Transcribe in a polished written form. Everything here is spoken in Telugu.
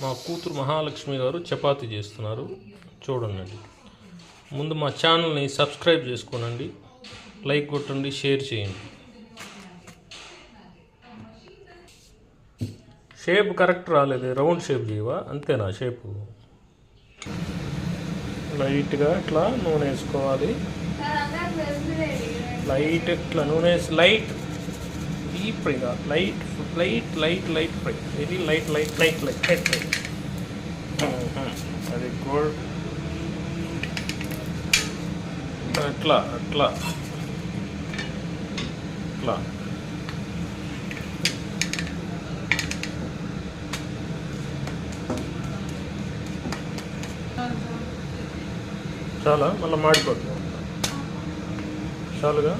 మా కూతురు మహాలక్ష్మి గారు చపాతీ చేస్తున్నారు, చూడండి. ముందు మా ఛానల్ని సబ్స్క్రైబ్ చేసుకోనండి, లైక్ కొట్టండి, షేర్ చేయండి. షేప్ కరెక్ట్ రాలేదు, రౌండ్ షేప్ చేయవా? అంతేనా షేపు? లైట్గా ఇట్లా నూనె వేసుకోవాలి. లైట్ ఇట్లా నూనె వేసి లైట్ డీప్ ఫ్రైగా, light light light light fry, very light light light light light fry. అది గోల్డ్ అట్లా అట్లా అట్లా. చాలా మళ్ళీ మాడిపోతుంది. చాలుగా.